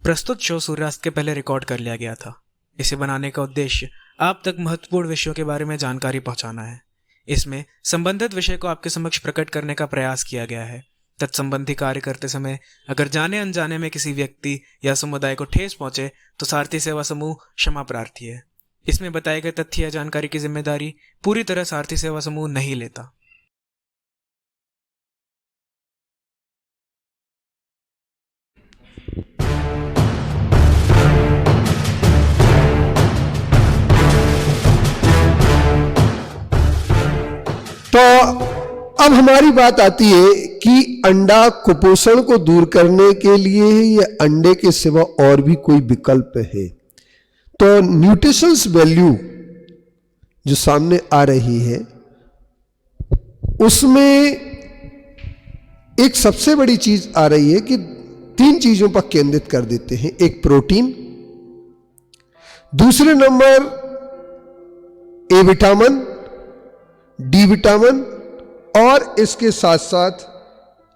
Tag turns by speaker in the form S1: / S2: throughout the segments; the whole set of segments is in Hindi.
S1: प्रस्तुत शो सूर्यास्त के पहले रिकॉर्ड कर लिया गया था। इसे बनाने का उद्देश्य आप तक महत्वपूर्ण विषयों के बारे में जानकारी पहुंचाना है। इसमें संबंधित विषय को आपके समक्ष प्रकट करने का प्रयास किया गया है। तत्संबंधी कार्य करते समय अगर जाने अनजाने में किसी व्यक्ति या समुदाय को ठेस पहुंचे तो सारथी सेवा समूह क्षमा प्रार्थी है। इसमें बताए गए तथ्य या जानकारी की जिम्मेदारी पूरी तरह सारथी सेवा समूह नहीं लेता।
S2: तो अब हमारी बात आती है कि अंडा कुपोषण को दूर करने के लिए या अंडे के सिवा और भी कोई विकल्प है। तो न्यूट्रिशंस वैल्यू जो सामने आ रही है उसमें एक सबसे बड़ी चीज आ रही है कि 3 चीजों पर केंद्रित कर देते हैं। एक प्रोटीन, दूसरे number A vitamin, D vitamin, और इसके साथ साथ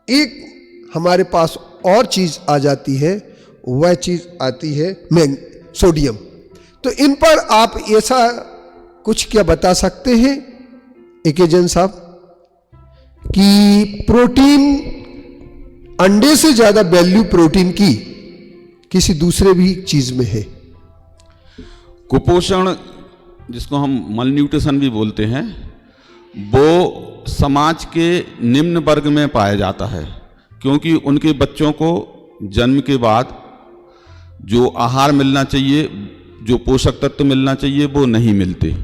S2: एक हमारे पास और चीज आ जाती है, वह चीज आती है सोडियम। तो इन पर आप ऐसा कुछ क्या बता सकते हैं एकेजन साहब कि प्रोटीन, अंडे से ज्यादा वैल्यू प्रोटीन की किसी दूसरे भी चीज में है?
S3: कुपोषण, जिसको हम मल न्यूट्रिशन भी बोलते हैं, वो समाज के निम्न वर्ग में पाया जाता है, क्योंकि उनके बच्चों को जन्म के बाद जो आहार मिलना चाहिए, जो पोषक तत्व मिलना चाहिए, वो नहीं मिलते।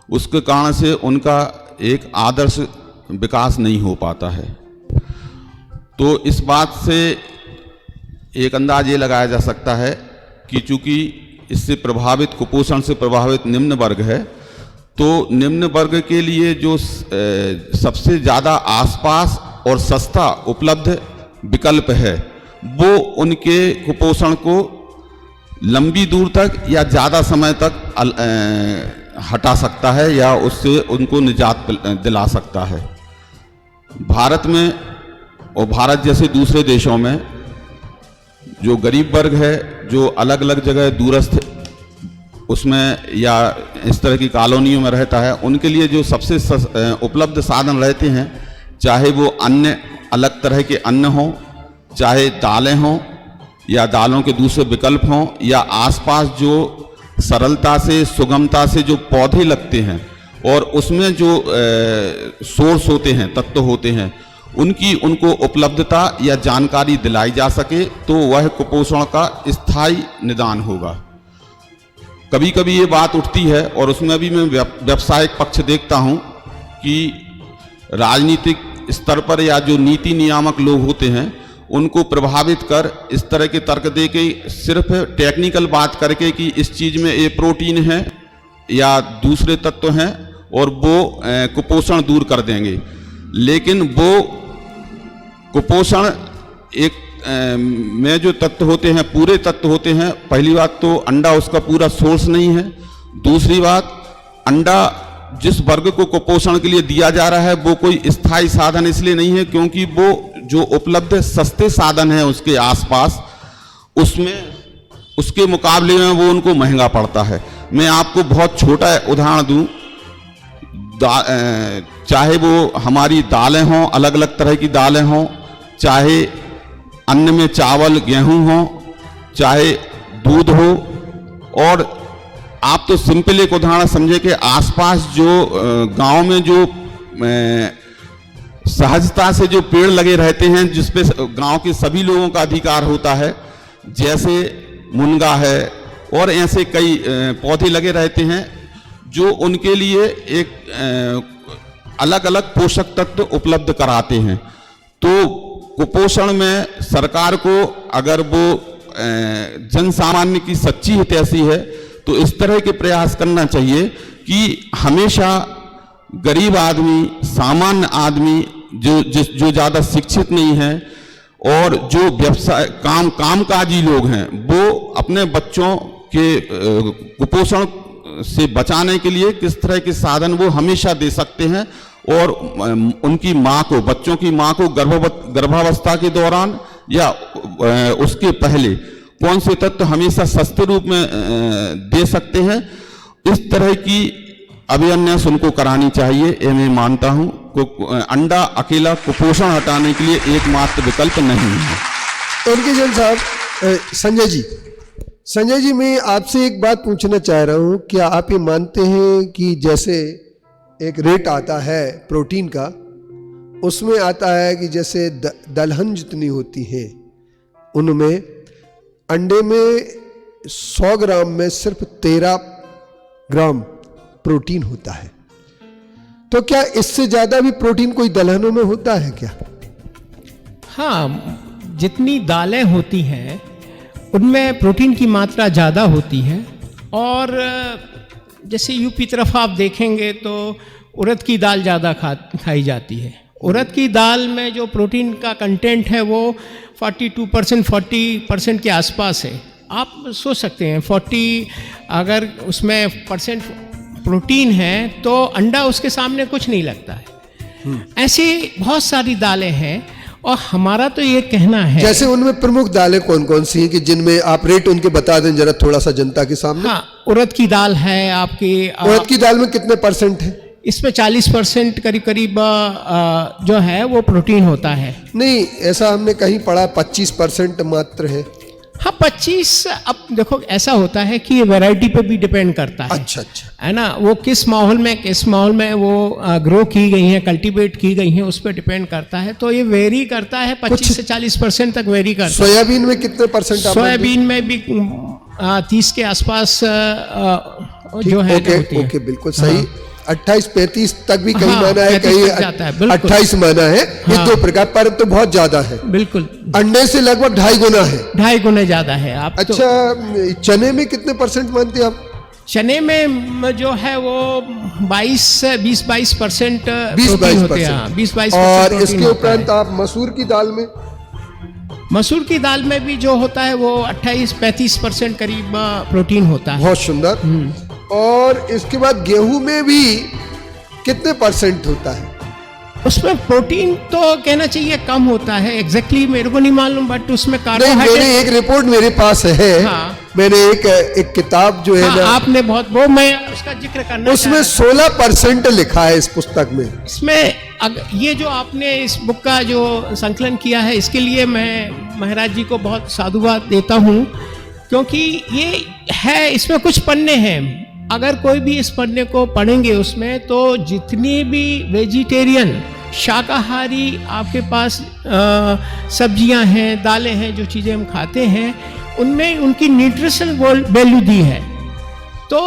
S3: उसके कारण से उनका एक आदर्श विकास नहीं हो पाता है। तो इस बात से एक अंदाज ये लगाया जा सकता है कि चूंकि इससे प्रभावित, कुपोषण से प्रभावित निम्न वर्ग है, तो निम्न वर्ग के लिए जो सबसे ज़्यादा आसपास और सस्ता उपलब्ध विकल्प है, वो उनके कुपोषण को लंबी दूर तक या ज़्यादा समय तक हटा सकता है या उससे उनको निजात दिला सकता है। भारत में और भारत जैसे दूसरे देशों में जो गरीब वर्ग है, जो अलग अलग जगह दूरस्थ उसमें या इस तरह की कॉलोनियों में रहता है, उनके लिए जो सबसे उपलब्ध साधन रहते हैं, चाहे वो अन्न, अलग तरह के अन्न हों, चाहे दालें हों या दालों के दूसरे विकल्प हों, या आसपास जो सरलता से, सुगमता से जो पौधे लगते हैं और उसमें जो सोर्स होते हैं, तत्व होते हैं, उनकी उनको उपलब्धता या जानकारी दिलाई जा सके, तो वह कुपोषण का स्थायी निदान होगा। कभी कभी ये बात उठती है, और उसमें भी मैं व्यावसायिक पक्ष देखता हूँ कि राजनीतिक स्तर पर या जो नीति नियामक लोग होते हैं, उनको प्रभावित कर इस तरह के तर्क दे के, सिर्फ टेक्निकल बात करके कि इस चीज़ में ये प्रोटीन है या दूसरे तत्व हैं और वो कुपोषण दूर कर देंगे। लेकिन वो कुपोषण एक में जो तत्व होते हैं, पूरे तत्व होते हैं। पहली बात तो अंडा उसका पूरा सोर्स नहीं है। दूसरी बात, अंडा जिस वर्ग को कुपोषण के लिए दिया जा रहा है, वो कोई स्थायी साधन इसलिए नहीं है क्योंकि वो जो उपलब्ध सस्ते साधन हैं उसके आसपास, उसमें उसके मुकाबले में वो उनको महंगा पड़ता है। मैं आपको बहुत छोटा उदाहरण दूं, चाहे वो हमारी दालें हों, अलग अलग तरह की दालें हों, चाहे अन्न में चावल, गेहूं हो, चाहे दूध हो, और आप तो सिंपल एक उदाहरण समझे कि आसपास जो गांव में जो सहजता से जो पेड़ लगे रहते हैं, जिसपे गांव के सभी लोगों का अधिकार होता है, जैसे मुनगा है और ऐसे कई पौधे लगे रहते हैं जो उनके लिए एक अलग अलग पोषक तत्व उपलब्ध कराते हैं। तो कुपोषण में सरकार को, अगर वो जन सामान्य की सच्ची हितैषी है, तो इस तरह के प्रयास करना चाहिए कि हमेशा गरीब आदमी, सामान्य आदमी, जो ज़्यादा शिक्षित नहीं है और जो व्यवसाय कामकाजी लोग हैं, वो अपने बच्चों के कुपोषण से बचाने के लिए किस तरह के साधन वो हमेशा दे सकते हैं, और उनकी माँ को, बच्चों की माँ को गर्भावस्था के दौरान या उसके पहले कौन से तत्व हमेशा सस्ते रूप में दे सकते हैं, इस तरह की अवेयरनेस उनको करानी चाहिए। ये मैं मानता हूँ अंडा अकेला कुपोषण हटाने के लिए एकमात्र विकल्प नहीं है।
S2: एनके जैन साहब, संजय जी मैं आपसे एक बात पूछना चाह रहा हूँ, क्या आप ये मानते हैं कि जैसे एक रेट आता है प्रोटीन का, उसमें आता है कि जैसे दलहन जितनी होती है उनमें अंडे में 100 ग्राम में सिर्फ 13 ग्राम प्रोटीन होता है, तो क्या इससे ज्यादा भी प्रोटीन कोई दलहनों में होता है क्या?
S4: हाँ, जितनी दालें होती हैं उनमें प्रोटीन की मात्रा ज़्यादा होती है। और जैसे यूपी तरफ आप देखेंगे तो उड़द की दाल ज़्यादा खाई जाती है। उड़द की दाल में जो प्रोटीन का कंटेंट है वो 40% के आसपास है। आप सोच सकते हैं 40 अगर उसमें परसेंट प्रोटीन है तो अंडा उसके सामने कुछ नहीं लगता है। ऐसी बहुत सारी दालें हैं और हमारा तो ये कहना है,
S2: जैसे उनमें प्रमुख दालें कौन कौन सी हैं कि जिनमें आप रेट उनके बता दें जरा थोड़ा सा जनता के सामने।
S4: हाँ, उड़द की दाल है आपकी।
S2: उड़द की दाल में कितने परसेंट है?
S4: इसमें 40% करीब जो है वो प्रोटीन होता है।
S2: नहीं, ऐसा हमने कहीं पढ़ा 25% मात्र है।
S4: हाँ, 25। अब देखो ऐसा होता है कि ये वैरायटी पे भी डिपेंड करता है।
S2: अच्छा,
S4: है ना, वो किस माहौल में वो ग्रो की गई हैं, कल्टीवेट की गई हैं, उस पर डिपेंड करता है। तो ये वेरी करता है, 25 से 40% तक वेरी करता है।
S2: सोयाबीन में कितने परसेंट?
S4: सोयाबीन में भी 30 के आसपास जो है
S2: ओके, बिल्कुल सही। 28-35 तक भी कहीं माना है,
S4: 35 तक जाता है, बिल्कुल।
S2: 28 माना है। ये 2 प्रकार पर तो बहुत ज्यादा है,
S4: बिल्कुल।
S2: अंडे से लगभग 2.5 गुना है।
S4: 2.5 गुना ज्यादा है। आप
S2: अच्छा, चने में कितने परसेंट मानते हैं आप?
S4: चने में जो है वो 20-22% प्रोटीन होते हैं। 20-22%।
S2: और इसके उपरांत आप मसूर की दाल में?
S4: मसूर की दाल में भी जो होता है वो 28-35% करीब प्रोटीन होता है।
S2: बहुत सुंदर। और इसके बाद गेहूं में भी कितने परसेंट होता है?
S4: उसमें प्रोटीन तो कहना चाहिए कम होता है, एग्जैक्टली मेरे को नहीं मालूम, बट उसमें
S2: कार्बोहाइड्रेट। मेरी एक रिपोर्ट मेरे पास है। हाँ। मैंने एक किताब जो है, हाँ, ना, आपने
S4: बहुत वो मैं उसका जिक्र करना,
S2: उसमें 16% लिखा है इस पुस्तक में।
S4: इसमें ये जो आपने इस बुक का जो संकलन किया है, इसके लिए मैं महाराज जी को बहुत साधुवाद देता हूँ, क्योंकि ये है, इसमें कुछ पन्ने हैं। अगर कोई भी इस पन्ने को पढ़ेंगे उसमें तो जितनी भी वेजिटेरियन शाकाहारी आपके पास सब्जियां हैं, दालें हैं, जो चीज़ें हम खाते हैं, उनमें उनकी न्यूट्रिशनल वैल्यू दी है। तो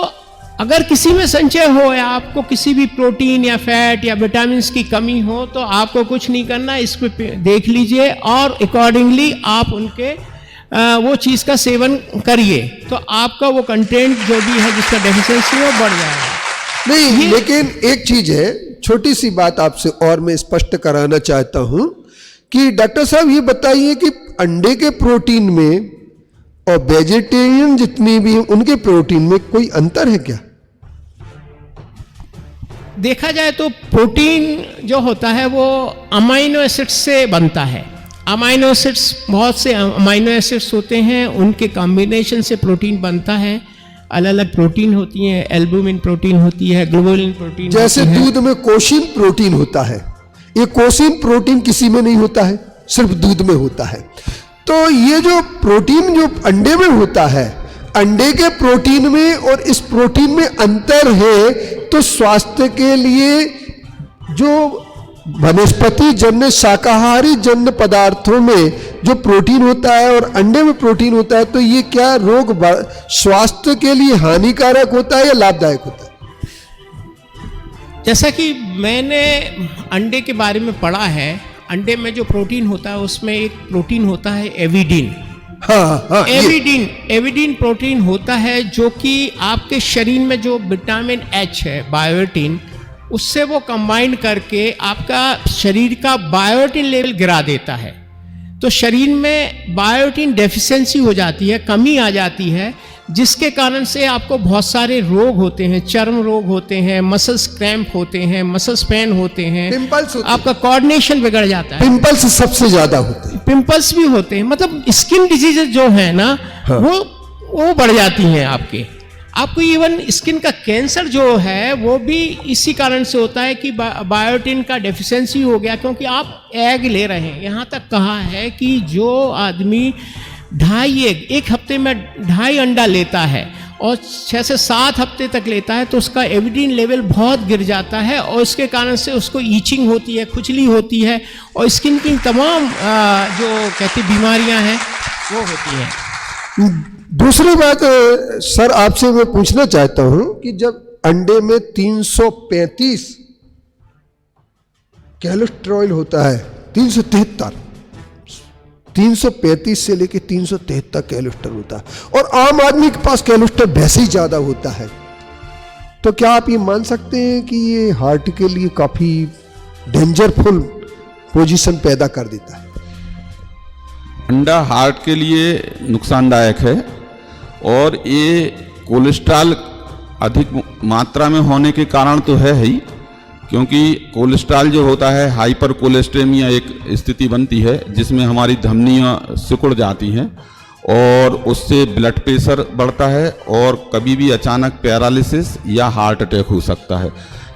S4: अगर किसी में संचय हो या आपको किसी भी प्रोटीन या फैट या विटामिन की कमी हो तो आपको कुछ नहीं करना, इसको देख लीजिए और अकॉर्डिंगली आप उनके वो चीज़ का सेवन करिए, तो आपका वो कंटेंट जो भी है जिसका डेफिशिएंसी है वो बढ़ जाएगा।
S2: नहीं, लेकिन एक चीज है, छोटी सी बात आपसे और मैं स्पष्ट कराना चाहता हूं कि डॉक्टर साहब ये बताइए कि अंडे के प्रोटीन में और वेजिटेरियन जितनी भी उनके प्रोटीन में कोई अंतर है क्या?
S4: देखा जाए तो प्रोटीन जो होता है वो अमाइनो एसिड्स से बनता है। अमाइनो एसिड्स, बहुत से अमाइनो एसिड्स होते हैं, उनके कॉम्बिनेशन से प्रोटीन बनता है। अलग अलग प्रोटीन होती हैं, एल्बुमिन प्रोटीन होती है, ग्लोबुलिन प्रोटीन,
S2: जैसे दूध में कोशिन प्रोटीन होता है, ये कोशिन प्रोटीन किसी में नहीं होता है, सिर्फ दूध में होता है। तो ये जो प्रोटीन जो अंडे में होता है, अंडे के प्रोटीन में और इस प्रोटीन में अंतर है, तो स्वास्थ्य के लिए जो वनस्पति जन्य शाकाहारी जन्य पदार्थों में जो प्रोटीन होता है और अंडे में प्रोटीन होता है, तो ये क्या रोग स्वास्थ्य के लिए हानिकारक होता है या लाभदायक होता है?
S4: जैसा कि मैंने अंडे के बारे में पढ़ा है, अंडे में जो प्रोटीन होता है उसमें एक प्रोटीन होता है एविडीन।
S2: हाँ,
S4: एविडीन प्रोटीन होता है जो कि आपके शरीर में जो विटामिन एच है, बायोटिन, उससे वो कंबाइन करके आपका शरीर का बायोटिन लेवल गिरा देता है। तो शरीर में बायोटिन डेफिशिएंसी हो जाती है, कमी आ जाती है, जिसके कारण से आपको बहुत सारे रोग होते हैं, चर्म रोग होते हैं, मसल्स क्रैम्प होते हैं, मसल्स पेन होते हैं,
S2: पिंपल्स होते हैं।
S4: आपका कोऑर्डिनेशन बिगड़ जाता है,
S2: पिंपल्स सबसे ज्यादा होते हैं।
S4: पिंपल्स भी होते हैं, मतलब स्किन डिजीजेज जो है ना,
S2: हाँ।
S4: वो बढ़ जाती हैं आपको इवन स्किन का कैंसर जो है वो भी इसी कारण से होता है कि बायोटिन का डेफिशिएंसी हो गया, क्योंकि आप एग ले रहे हैं। यहाँ तक कहा है कि जो आदमी 2.5 एग एक हफ्ते में 2.5 अंडा लेता है और 6 से 7 हफ्ते तक लेता है तो उसका एविडिन लेवल बहुत गिर जाता है, और इसके कारण से उसको ईचिंग होती है, खुजली होती है, और स्किन की तमाम जो कहती बीमारियां हैं वो होती हैं।
S2: दूसरी बात सर आपसे मैं पूछना चाहता हूं कि जब अंडे में 335 कोलेस्ट्रॉल होता है, 335 से लेके 373 कोलेस्ट्रॉल होता है, और आम आदमी के पास कोलेस्ट्रॉल वैसे ही ज्यादा होता है, तो क्या आप ये मान सकते हैं कि ये हार्ट के लिए काफी डेंजरफुल पोजीशन पैदा कर देता है?
S3: अंडा हार्ट के लिए नुकसानदायक है, और ये कोलेस्ट्रॉल अधिक मात्रा में होने के कारण तो है ही, क्योंकि कोलेस्ट्रॉल जो होता है, हाइपर कोलेस्ट्रेमिया एक स्थिति बनती है जिसमें हमारी धमनियाँ सिकुड़ जाती हैं और उससे ब्लड प्रेशर बढ़ता है और कभी भी अचानक पैरालिसिस या हार्ट अटैक हो सकता है।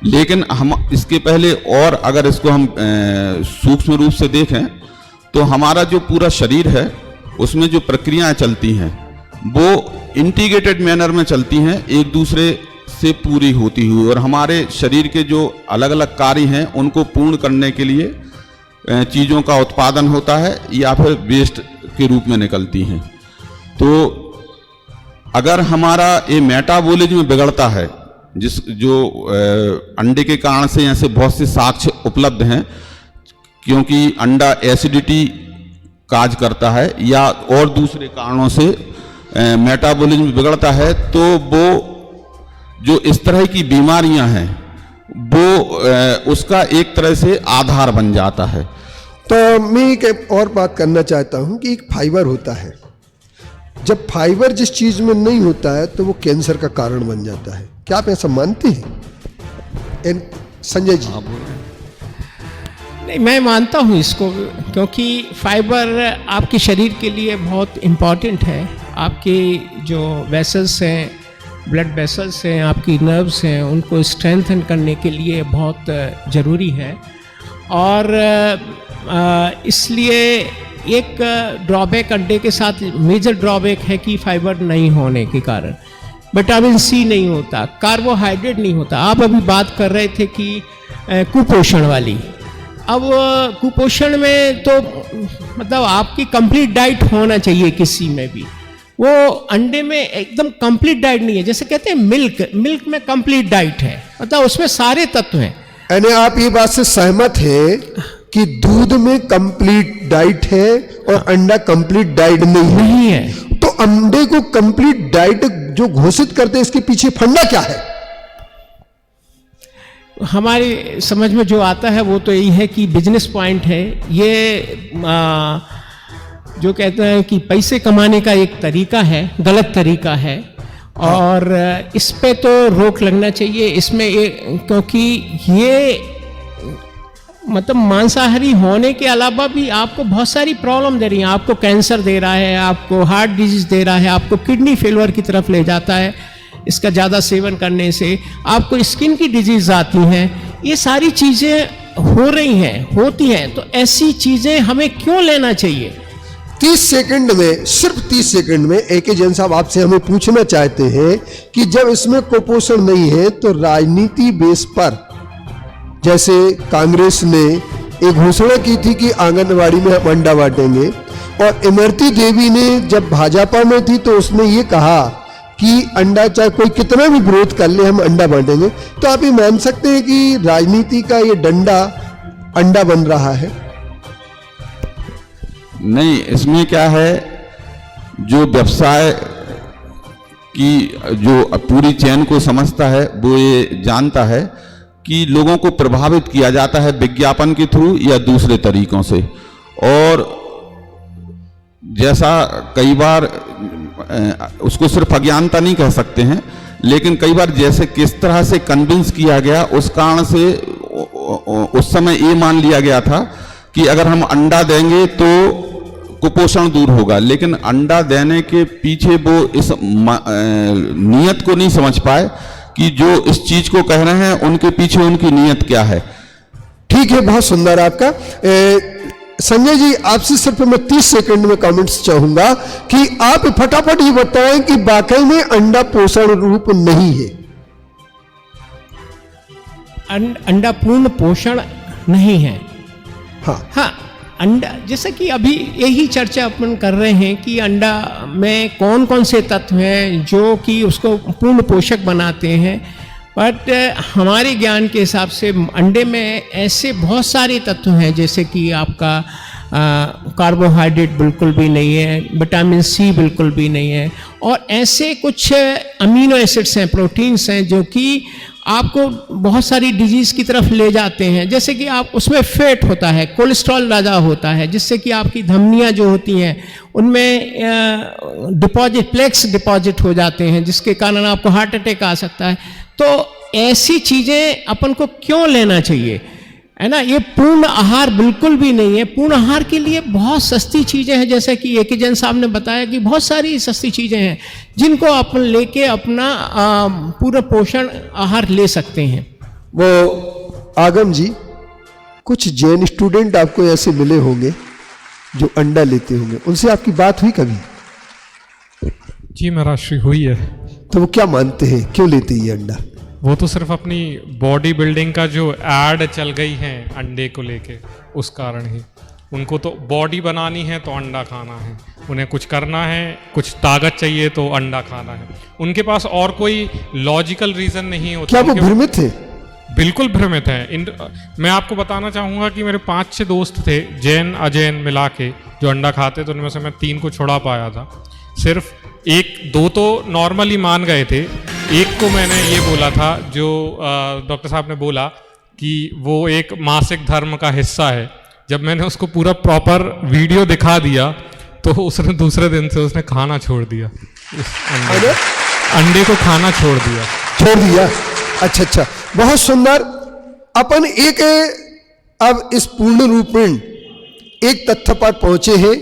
S3: लेकिन हम इसके पहले, और अगर इसको हम सूक्ष्म रूप से देखें तो हमारा जो पूरा शरीर है उसमें जो प्रक्रियाएं चलती हैं वो इंटीग्रेटेड मैनर में चलती हैं, एक दूसरे से पूरी होती हुई, और हमारे शरीर के जो अलग अलग कार्य हैं उनको पूर्ण करने के लिए चीज़ों का उत्पादन होता है या फिर वेस्ट के रूप में निकलती हैं। तो अगर हमारा ये मेटाबॉलिज्म बिगड़ता है, जो अंडे के कारण से ऐसे बहुत से साक्ष्य उपलब्ध हैं, क्योंकि अंडा एसिडिटी काज करता है या और दूसरे कारणों से मेटाबॉलिज्म बिगड़ता है, तो वो जो इस तरह की बीमारियां हैं वो उसका एक तरह से आधार बन जाता है।
S2: तो मैं एक और बात करना चाहता हूं कि एक फाइबर होता है, जब फाइबर जिस चीज में नहीं होता है तो वो कैंसर का कारण बन जाता है, क्या आप ऐसा मानते हैं संजय जी?
S4: नहीं, मैं मानता हूँ इसको, क्योंकि फाइबर आपके शरीर के लिए बहुत इम्पॉर्टेंट है। आपके जो वेसल्स हैं, ब्लड वेसल्स हैं, आपकी नर्व्स हैं, उनको स्ट्रेंथन करने के लिए बहुत ज़रूरी है। और इसलिए एक ड्रॉबैक अंडे के साथ मेजर ड्रॉबैक है कि फाइबर नहीं होने के कारण विटामिन सी नहीं होता, कार्बोहाइड्रेट नहीं होता। आप अभी बात कर रहे थे कि कुपोषण वाली, अब कुपोषण में तो मतलब आपकी कंप्लीट डाइट होना चाहिए किसी में भी, वो अंडे में एकदम कंप्लीट डाइट नहीं है। जैसे कहते हैं मिल्क में कंप्लीट डाइट है, मतलब उसमें सारे तत्व हैं।
S2: यानी आप ये बात से सहमत है कि दूध में कंप्लीट डाइट है और अंडा कंप्लीट डाइट नहीं है? तो अंडे को कंप्लीट डाइट जो घोषित करते हैं, इसके पीछे फंडा क्या है?
S4: हमारी समझ में जो आता है वो तो यही है कि बिजनेस पॉइंट है ये। जो कहते हैं कि पैसे कमाने का एक तरीका है, गलत तरीका है, और इस पे तो रोक लगना चाहिए इसमें, क्योंकि ये मतलब मांसाहारी होने के अलावा भी आपको बहुत सारी प्रॉब्लम दे रही है। आपको कैंसर दे रहा है, आपको हार्ट डिजीज दे रहा है, आपको किडनी फेलियर की तरफ ले जाता है इसका ज़्यादा सेवन करने से, आपको स्किन की डिजीज आती हैं। ये सारी चीज़ें हो रही हैं, होती हैं, तो ऐसी चीज़ें हमें क्यों लेना चाहिए?
S2: 30 सेकंड में, सिर्फ 30 सेकंड में AK जैन साहब आपसे हमें पूछना चाहते हैं कि जब इसमें कुपोषण नहीं है तो राजनीति बेस पर, जैसे कांग्रेस ने एक घोषणा की थी कि आंगनवाड़ी में हम अंडा बांटेंगे, और इमरती देवी ने जब भाजपा में थी तो उसने ये कहा कि अंडा चाहे कोई कितना भी विरोध कर ले हम अंडा बांटेंगे। तो आप ये मान सकते हैं कि राजनीति का ये डंडा अंडा बन रहा है?
S3: नहीं, इसमें क्या है, जो व्यवसाय की जो पूरी चेन को समझता है वो ये जानता है कि लोगों को प्रभावित किया जाता है विज्ञापन के थ्रू या दूसरे तरीकों से, और जैसा कई बार उसको सिर्फ अज्ञानता नहीं कह सकते हैं, लेकिन कई बार जैसे किस तरह से कन्विंस किया गया, उस कारण से उस समय ये मान लिया गया था कि अगर हम अंडा देंगे तो कुपोषण दूर होगा। लेकिन अंडा देने के पीछे वो इस नियत को नहीं समझ पाए कि जो इस चीज को कह रहे हैं उनके पीछे उनकी नियत क्या है।
S2: ठीक है, बहुत सुंदर आपका। संजय जी, आपसे सिर्फ मैं 30 सेकंड में कमेंट्स चाहूंगा कि आप फटाफट ये बताएं कि वाकई में अंडा पोषण रूप नहीं है।
S4: अंडा पूर्ण पोषण नहीं है।
S2: हाँ,
S4: अंडा, जैसे कि अभी यही चर्चा अपन कर रहे हैं कि अंडा में कौन कौन से तत्व हैं जो कि उसको पूर्ण पोषक बनाते हैं, बट हमारे ज्ञान के हिसाब से अंडे में ऐसे बहुत सारे तत्व हैं, जैसे कि आपका कार्बोहाइड्रेट बिल्कुल भी नहीं है, विटामिन सी बिल्कुल भी नहीं है, और ऐसे कुछ अमीनो एसिड्स हैं, प्रोटीन्स हैं, जो कि आपको बहुत सारी डिजीज़ की तरफ ले जाते हैं। जैसे कि आप उसमें फैट होता है, कोलेस्ट्रॉल ज़्यादा होता है, जिससे कि आपकी धमनियाँ जो होती हैं उनमें प्लेक्स डिपॉजिट हो जाते हैं, जिसके कारण आपको हार्ट अटैक आ सकता है। तो ऐसी चीज़ें अपन को क्यों लेना चाहिए, है ना? ये पूर्ण आहार बिल्कुल भी नहीं है। पूर्ण आहार के लिए बहुत सस्ती चीज़ें हैं, जैसे कि एक जैन साहब ने बताया कि बहुत सारी सस्ती चीज़ें हैं जिनको अपन लेके अपना पूरा पोषण आहार ले सकते हैं।
S2: वो आगम जी, कुछ जैन स्टूडेंट आपको ऐसे मिले होंगे जो अंडा लेते होंगे, उनसे आपकी बात हुई कभी?
S5: जी महाराज श्री हुई है।
S2: तो वो क्या मानते हैं, क्यों लेते हैं ये अंडा?
S5: वो तो सिर्फ अपनी बॉडी बिल्डिंग का जो ऐड चल गई है अंडे को लेके, उस कारण ही उनको तो बॉडी बनानी है तो अंडा खाना है, उन्हें कुछ करना है, कुछ ताकत चाहिए तो अंडा खाना है। उनके पास और कोई लॉजिकल रीज़न नहीं होता।
S2: क्या वो भ्रमित है?
S5: बिल्कुल भ्रमित है। मैं आपको बताना चाहूँगा कि मेरे 5-6 दोस्त थे जैन अजैन मिला के जो अंडा खाते थे, उनमें से मैं 3 को छुड़ा पाया था। सिर्फ 1-2 तो नॉर्मली मान गए थे। एक को मैंने ये बोला था, जो डॉक्टर साहब ने बोला कि वो एक मासिक धर्म का हिस्सा है। जब मैंने उसको पूरा प्रॉपर वीडियो दिखा दिया तो उसने दूसरे दिन से उसने खाना छोड़ दिया, अंडे को खाना छोड़ दिया।
S2: अच्छा, बहुत सुंदर। अपन एक अब इस पूर्ण रूपेण एक तथ्य पर पहुंचे हैं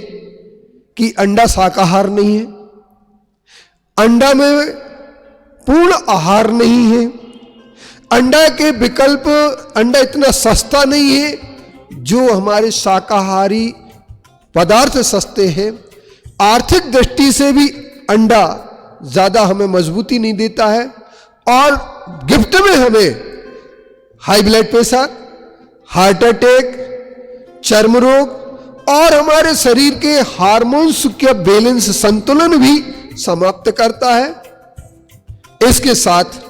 S2: कि अंडा शाकाहार नहीं है, अंडा में पूर्ण आहार नहीं है, अंडा के विकल्प, अंडा इतना सस्ता नहीं है जो हमारे शाकाहारी पदार्थ सस्ते हैं। आर्थिक दृष्टि से भी अंडा ज़्यादा हमें मजबूती नहीं देता है, और गिफ्ट में हमें high blood pressure, heart attack, चर्म रोग और हमारे शरीर के हार्मोन्स का बैलेंस, संतुलन भी समाप्त करता है। इसके साथ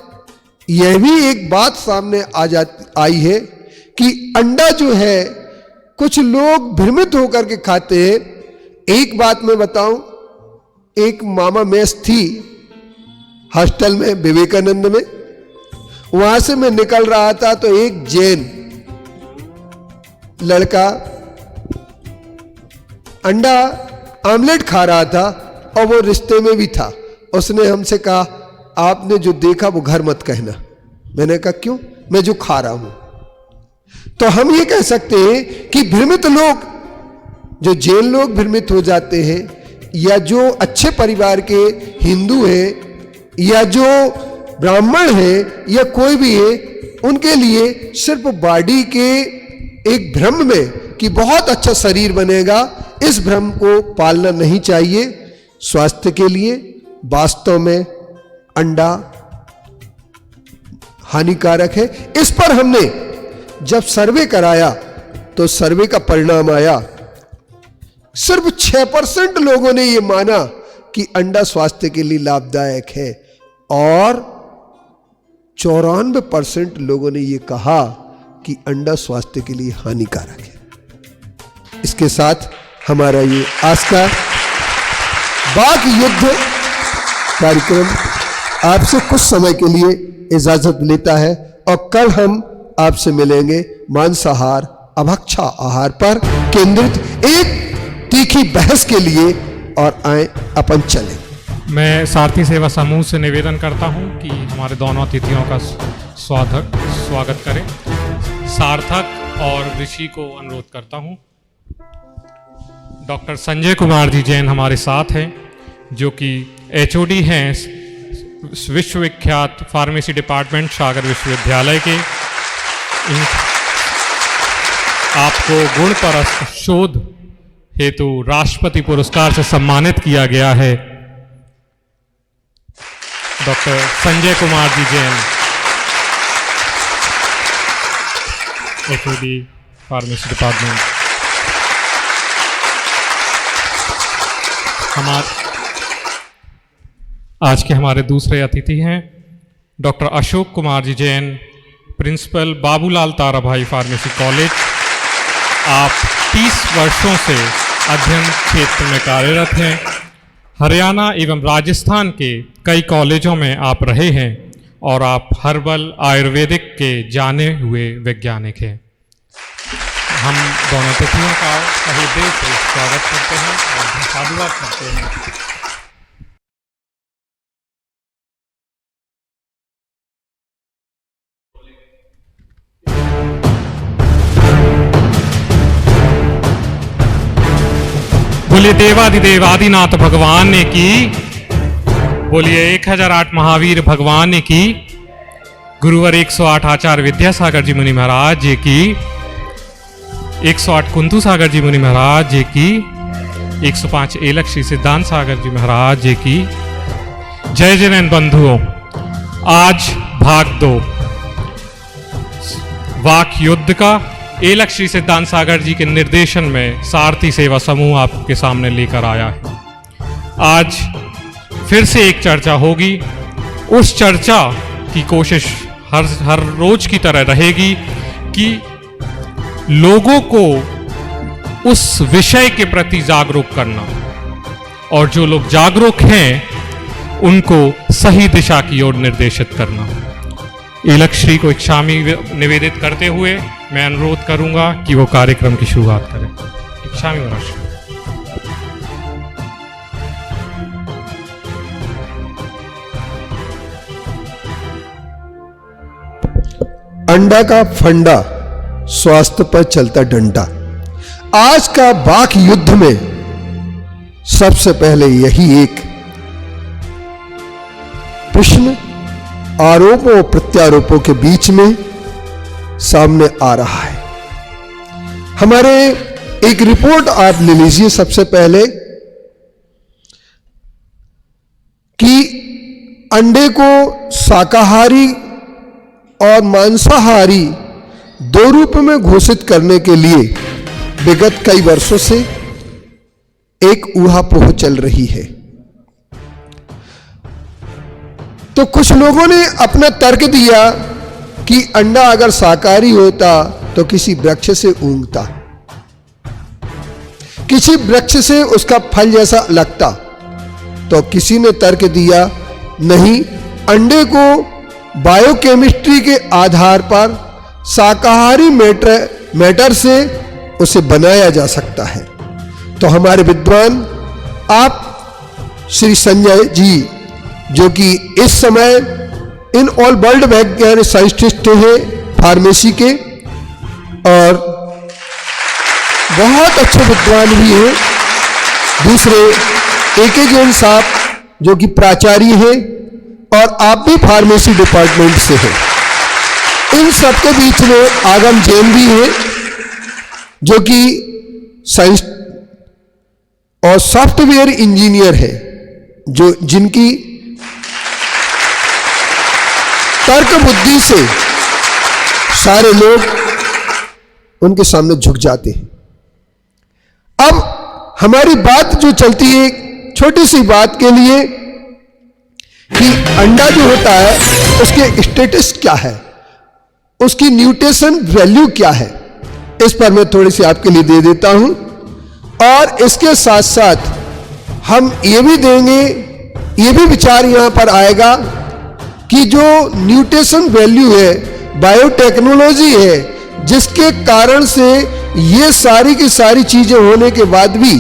S2: यह भी एक बात सामने आई है कि अंडा जो है कुछ लोग भ्रमित होकर के खाते हैं। एक बात मैं बताऊं, एक मामा मेस थी हॉस्टल में विवेकानंद में, वहां से मैं निकल रहा था तो एक जैन लड़का अंडा आमलेट खा रहा था और वो रिश्ते में भी था। उसने हमसे कहा, आपने जो देखा वो घर मत कहना। मैंने कहा क्यों? मैं जो खा रहा हूं। तो हम ये कह सकते हैं कि भ्रमित लोग, जो जैन लोग भ्रमित हो जाते हैं, या जो अच्छे परिवार के हिंदू हैं, या जो ब्राह्मण हैं, या कोई भी है, उनके लिए सिर्फ बॉडी के एक भ्रम में कि बहुत अच्छा शरीर बनेगा, इस भ्रम को पालना नहीं चाहिए। स्वास्थ्य के लिए वास्तव में अंडा हानिकारक है। इस पर हमने जब सर्वे कराया तो सर्वे का परिणाम आया, सिर्फ 6% लोगों ने यह माना कि अंडा स्वास्थ्य के लिए लाभदायक है, और 94% लोगों ने यह कहा कि अंडा स्वास्थ्य के लिए हानिकारक है। इसके साथ हमारा ये आज का वाक युद्ध कार्यक्रम आपसे कुछ समय के लिए इजाजत लेता है, और कल हम आपसे मिलेंगे मांसाहार अभक्षा आहार पर केंद्रित एक तीखी बहस के लिए, और आए अपन चलें।
S5: मैं सारथी सेवा समूह से निवेदन करता हूं कि हमारे दोनों अतिथियों का स्वागत करें। सार्थक और ऋषि को अनुरोध करता हूं। डॉक्टर संजय कुमार जी जैन हमारे साथ हैं, जो कि HOD हैं विश्वविख्यात फार्मेसी डिपार्टमेंट सागर विश्वविद्यालय के। आपको गुणपरस्त शोध हेतु राष्ट्रपति पुरस्कार से सम्मानित किया गया है। Doctor Sanjay Kumar ji Jain, HOD pharmacy department. आज के हमारे दूसरे अतिथि हैं doctor Ashok Kumar ji Jain, principal Babulal Tarabhai pharmacy college. आप 30 वर्षों से अध्ययन क्षेत्र में कार्यरत हैं। हरियाणा एवं राजस्थान के कई कॉलेजों में आप रहे हैं और आप हर्बल आयुर्वेदिक के जाने हुए वैज्ञानिक हैं। हम दोनों अतिथियों का सही दिल से स्वागत करते हैं और साधुवाद करते हैं। बोलिए देवादिदेव आदिनाथ भगवान ने की, बोलिए 1008 महावीर भगवान ने की, गुरुवर 108 आचार्य विद्यासागर जी मुनि महाराज जी की, 108 कुंतु सागर जी मुनि महाराज जी की, 105 एलक श्री सिद्धांत सागर जी महाराज जी की। जय जैन बंधुओं, आज भाग 2 वाक युद्ध का एलक श्री सिद्धांत सागर जी के निर्देशन में सारथी सेवा समूह आपके सामने लेकर आया है। आज फिर से एक चर्चा होगी। उस चर्चा की कोशिश हर रोज की तरह रहेगी कि लोगों को उस विषय के प्रति जागरूक करना, और जो लोग जागरूक हैं उनको सही दिशा की ओर निर्देशित करना। एलक श्री को इच्छामी निवेदित करते हुए मैं अनुरोध करूंगा कि वो कार्यक्रम की शुरुआत करें। इच्छामी महाराज।
S2: अंडा का फंडा, स्वास्थ्य पर चलता डंडा। आज का वाक युद्ध में सबसे पहले यही एक प्रश्न आरोपों और प्रत्यारोपों के बीच में सामने आ रहा है। हमारे एक रिपोर्ट आप ले लीजिए सबसे पहले कि अंडे को शाकाहारी और मांसाहारी दो रूप में घोषित करने के लिए विगत कई वर्षों से एक ऊहापोह चल रही है। तो कुछ लोगों ने अपना तर्क दिया कि अंडा अगर शाकाहारी होता तो किसी वृक्ष से ऊँगता, किसी वृक्ष से उसका फल जैसा लगता। तो किसी ने तर्क दिया नहीं, अंडे को बायोकेमिस्ट्री के आधार पर शाकाहारी मैटर से उसे बनाया जा सकता है। तो हमारे विद्वान आप श्री संजय जी, जो कि इस समय इन ऑल वर्ल्ड वैज्ञानिक साइंटिस्ट हैं फार्मेसी के, और बहुत अच्छे विद्वान भी हैं। दूसरे AK जैन साहब जो कि प्राचार्य हैं, और आप भी फार्मेसी डिपार्टमेंट से हैं। इन सबके बीच में आगम जैन भी हैं, जो कि साइंस और सॉफ्टवेयर इंजीनियर है, जो जिनकी तर्क बुद्धि से सारे लोग उनके सामने झुक जाते हैं। अब हमारी बात जो चलती है छोटी सी बात के लिए कि अंडा जो होता है उसके स्टेटस क्या है, उसकी न्यूट्रिशन वैल्यू क्या है, इस पर मैं थोड़ी सी आपके लिए दे देता हूं। और इसके साथ साथ हम ये भी देंगे, ये भी विचार यहां पर आएगा कि जो न्यूट्रिशन वैल्यू है, बायोटेक्नोलॉजी है, जिसके कारण से ये सारी की सारी चीजें होने के बाद भी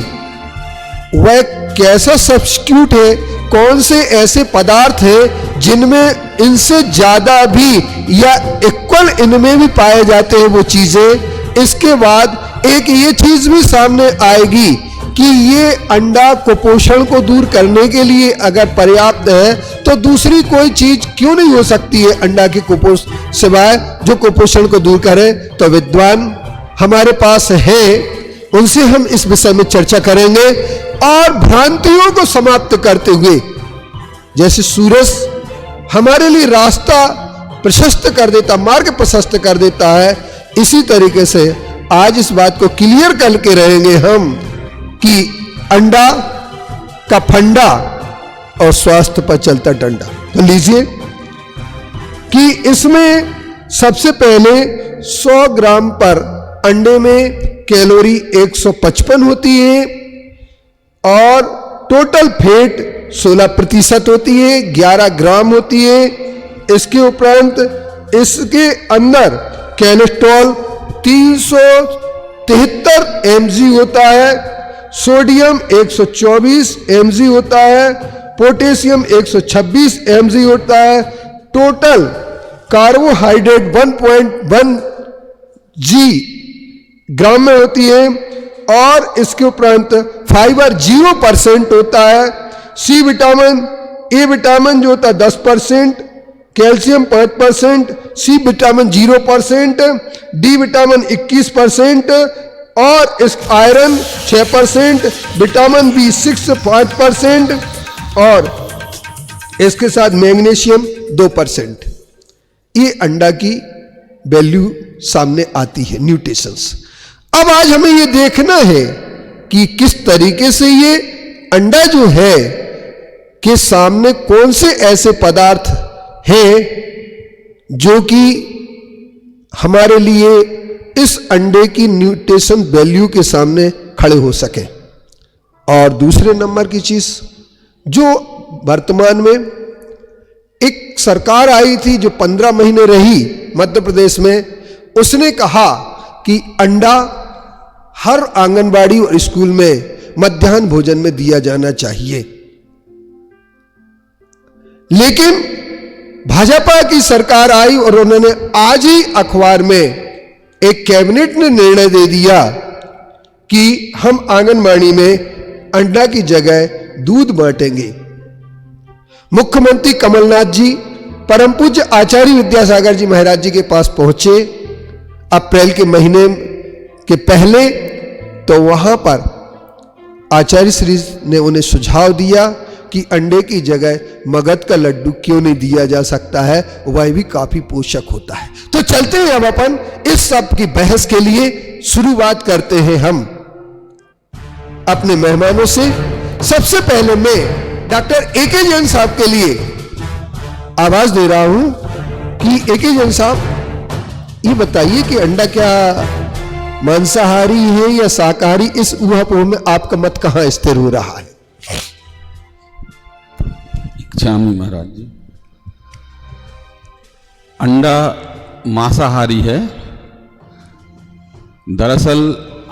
S2: वह कैसा सब्स्टिट्यूट है, कौन से ऐसे पदार्थ हैं जिनमें इनसे ज्यादा भी या इक्वल इनमें भी पाए जाते हैं वो चीजें। इसके बाद एक ये चीज भी सामने आएगी कि ये अंडा कुपोषण को दूर करने के लिए अगर पर्याप्त है तो दूसरी कोई चीज क्यों नहीं हो सकती है अंडा के कुपोषण सिवाय जो कुपोषण को दूर करे। तो विद्वान हमारे पास है, उनसे हम इस विषय में चर्चा करेंगे और भ्रांतियों को समाप्त करते हुए, जैसे सूरज हमारे लिए रास्ता प्रशस्त कर देता, मार्ग प्रशस्त कर देता है, इसी तरीके से आज इस बात को क्लियर करके रहेंगे हम कि अंडा का फंडा और स्वास्थ्य पर चलता डंडा। तो लीजिए कि इसमें सबसे पहले 100 ग्राम पर अंडे में कैलोरी 155 होती है और टोटल फैट 16% होती है, 11 ग्राम होती है। इसके उपरांत इसके अंदर कोलेस्ट्रॉल 373 mg होता है, सोडियम 124 mg होता है, पोटेशियम 126 mg होता है, टोटल कार्बोहाइड्रेट 1.1 g ग्राम में होती है और इसके उपरांत फाइबर 0% होता है। सी विटामिन, ए विटामिन जो होता है 10%, calcium 5%, C vitamin 0%, D vitamin 21% और इस आयरन 6%, विटामिन बी 5% और इसके साथ मैग्नीशियम 2%। ये अंडा की वैल्यू सामने आती है, न्यूट्रिशंस। अब आज हमें ये देखना है कि किस तरीके से ये अंडा जो है के सामने कौन से ऐसे पदार्थ हैं जो कि हमारे लिए इस अंडे की न्यूट्रिशन वैल्यू के सामने खड़े हो सके। और दूसरे नंबर की चीज जो वर्तमान में एक सरकार आई थी जो 15 महीने रही मध्य प्रदेश में, उसने कहा कि अंडा हर आंगनबाड़ी और स्कूल में मध्याह्न भोजन में दिया जाना चाहिए। लेकिन भाजपा की सरकार आई और उन्होंने आज ही अखबार में एक कैबिनेट ने निर्णय दे दिया कि हम आंगनबाड़ी में अंडा की जगह दूध बांटेंगे। मुख्यमंत्री कमलनाथ जी परम पूज्य आचार्य विद्यासागर जी महाराज जी के पास पहुंचे अप्रैल के महीने के पहले, तो वहां पर आचार्य श्री ने उन्हें सुझाव दिया कि अंडे की जगह मगध का लड्डू क्यों नहीं दिया जा सकता है, वह भी काफी पोषक होता है। तो चलते हैं अब अपन इस सब की बहस के लिए शुरुआत करते हैं हम अपने मेहमानों से। सबसे पहले मैं डॉक्टर ए.के. जैन साहब के लिए आवाज दे रहा हूं कि ए.के. जैन साहब ये बताइए कि अंडा क्या मांसाहारी है या शाकाहारी, इस ऊहापोह में आपका मत कहां स्थिर हो रहा है?
S3: स्वामी महाराज जी, अंडा मांसाहारी है। दरअसल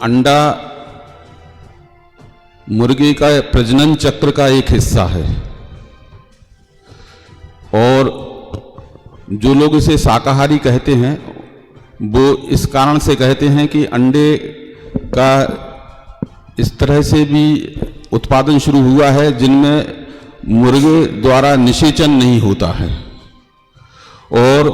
S3: अंडा मुर्गे का प्रजनन चक्र का एक हिस्सा है और जो लोग इसे शाकाहारी कहते हैं वो इस कारण से कहते हैं कि अंडे का इस तरह से भी उत्पादन शुरू हुआ है जिनमें मुर्गे द्वारा निषेचन नहीं होता है और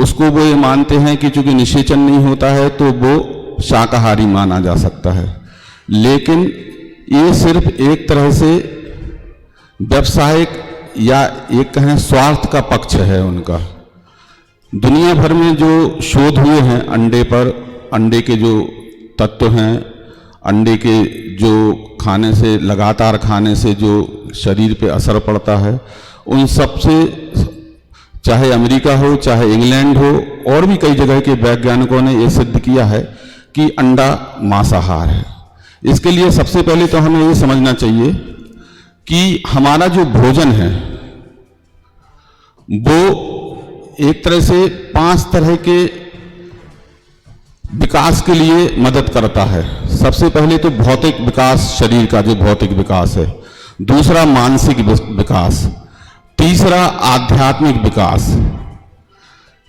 S3: उसको वो ये मानते हैं कि चूंकि निषेचन नहीं होता है तो वो शाकाहारी माना जा सकता है। लेकिन ये सिर्फ एक तरह से व्यावसायिक या एक कहें स्वार्थ का पक्ष है उनका। दुनिया भर में जो शोध हुए हैं अंडे पर, अंडे के जो तत्व हैं, अंडे के जो खाने से लगातार खाने से जो शरीर पे असर पड़ता है, उन सब से चाहे अमेरिका हो चाहे इंग्लैंड हो और भी कई जगह के वैज्ञानिकों ने यह सिद्ध किया है कि अंडा मांसाहार है। इसके लिए सबसे पहले तो हमें ये समझना चाहिए कि हमारा जो भोजन है वो एक तरह से 5 तरह के विकास के लिए मदद करता है। सबसे पहले तो भौतिक विकास, शरीर का जो भौतिक विकास है, दूसरा मानसिक विकास, तीसरा आध्यात्मिक विकास।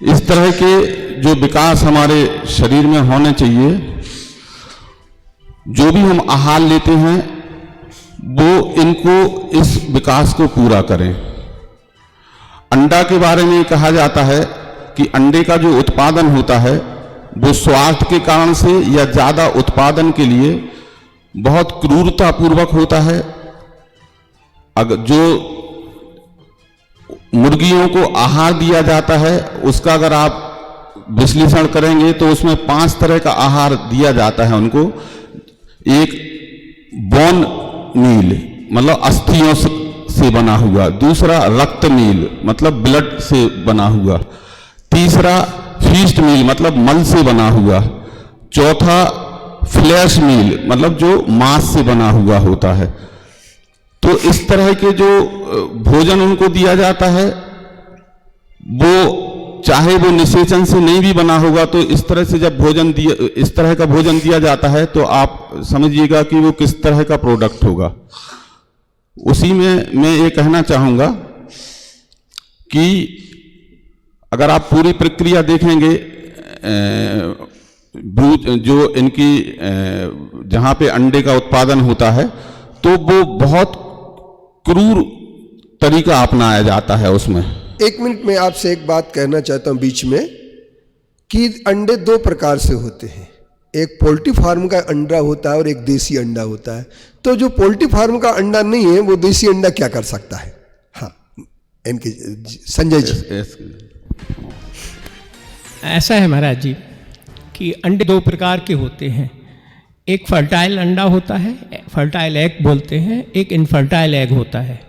S3: इस तरह के जो विकास हमारे शरीर में होने चाहिए, जो भी हम आहार लेते हैं वो इनको, इस विकास को पूरा करें। अंडा के बारे में कहा जाता है कि अंडे का जो उत्पादन होता है वो स्वार्थ के कारण से या ज़्यादा उत्पादन के लिए बहुत क्रूरतापूर्वक होता है। अगर जो मुर्गियों को आहार दिया जाता है उसका अगर आप विश्लेषण करेंगे तो उसमें 5 तरह का आहार दिया जाता है उनको। एक बोन मील मतलब अस्थियों से बना हुआ, दूसरा रक्त मील मतलब ब्लड से बना हुआ, तीसरा फीस्ट मील मतलब मल से बना हुआ, चौथा फ्लैश मील मतलब जो मांस से बना हुआ होता है। तो इस तरह के जो भोजन उनको दिया जाता है वो चाहे वो निषेचन से नहीं भी बना होगा, तो इस तरह से जब इस तरह का भोजन दिया जाता है तो आप समझिएगा कि वो किस तरह का प्रोडक्ट होगा। उसी में मैं ये कहना चाहूँगा कि अगर आप पूरी प्रक्रिया देखेंगे, जो इनकी जहाँ पे अंडे का उत्पादन होता है तो वो बहुत क्रूर तरीका अपनाया जाता है उसमें।
S2: 1 मिनट में आपसे एक बात कहना चाहता हूं बीच में कि अंडे 2 प्रकार से होते हैं। एक पोल्ट्री फार्म का अंडा होता है और एक देसी अंडा होता है। तो जो पोल्ट्री फार्म का अंडा नहीं है वो देसी अंडा क्या कर सकता है? हाँ, इनके संजय जी।
S4: ऐसा है महाराज जी कि अंडे 2 प्रकार के होते हैं। एक फर्टाइल अंडा होता है, फर्टाइल एग बोलते हैं, एक इनफर्टाइल एग होता है।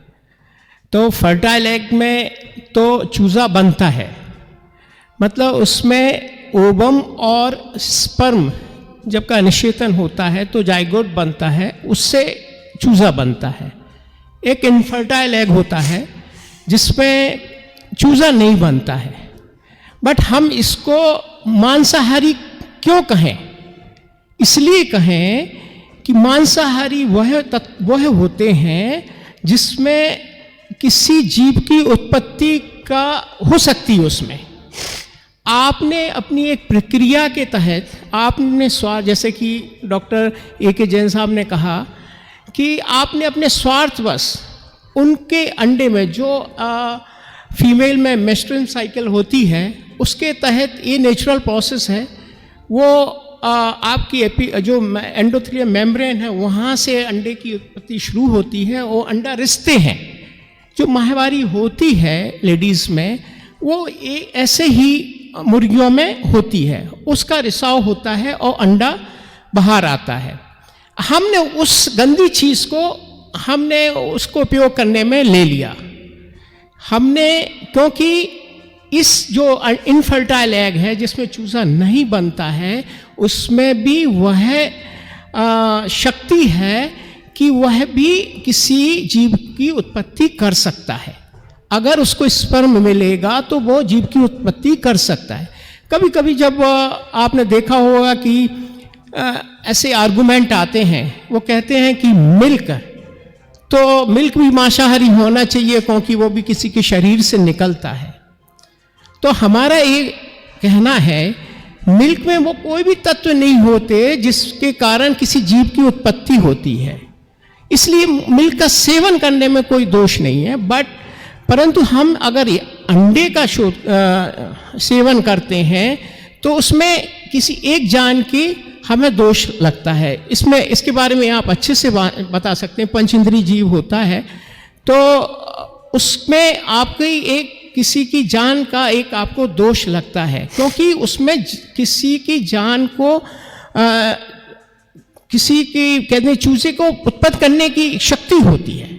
S4: तो फर्टाइल एग में तो चूज़ा बनता है, मतलब उसमें ओवम और स्पर्म जब का निषेचन होता है तो जाइगोट बनता है, उससे चूज़ा बनता है। एक इनफर्टाइल एग होता है जिसमें चूज़ा नहीं बनता है। बट हम इसको मांसाहारी क्यों कहें? इसलिए कहें कि मांसाहारी वह होते हैं जिसमें किसी जीव की उत्पत्ति का हो सकती है। उसमें आपने अपनी एक प्रक्रिया के तहत आपने स्वार्थ, जैसे कि डॉक्टर A.K. जैन साहब ने कहा कि आपने अपने स्वार्थवश उनके अंडे में जो फीमेल में मेंस्ट्रुअल साइकिल होती है उसके तहत ये नेचुरल प्रोसेस है, वो आपकी जो एंडोथेलियम मेम्ब्रेन है वहाँ से अंडे की उत्पत्ति शुरू होती है। वो अंडा रिश्ते हैं, जो माहवारी होती है लेडीज़ में वो ऐसे ही मुर्गियों में होती है, उसका रिसाव होता है और अंडा बाहर आता है। हमने उस गंदी चीज़ को हमने उसको उपयोग करने में ले लिया हमने, क्योंकि इस जो इनफर्टाइल एग है जिसमें चूज़ा नहीं बनता है उसमें भी वह शक्ति है कि वह भी किसी जीव की उत्पत्ति कर सकता है। अगर उसको स्पर्म मिलेगा तो वो जीव की उत्पत्ति कर सकता है। कभी कभी जब आपने देखा होगा कि ऐसे आर्गुमेंट आते हैं, वो कहते हैं कि मिल्क भी मांसाहारी होना चाहिए क्योंकि वो भी किसी के शरीर से निकलता है। तो हमारा ये कहना है मिल्क में वो कोई भी तत्व नहीं होते जिसके कारण किसी जीव की उत्पत्ति होती है, इसलिए मिल्क का सेवन करने में कोई दोष नहीं है। परंतु हम अगर अंडे का सेवन करते हैं तो उसमें किसी एक जान की हमें दोष लगता है। इसके बारे में आप अच्छे से बता सकते हैं। पंचेंद्रीय जीव होता है तो उसमें आपकी एक किसी की जान का एक आपको दोष लगता है, क्योंकि उसमें किसी की जान को किसी की कहते हैं चूजे को उत्पन्न करने की शक्ति होती है।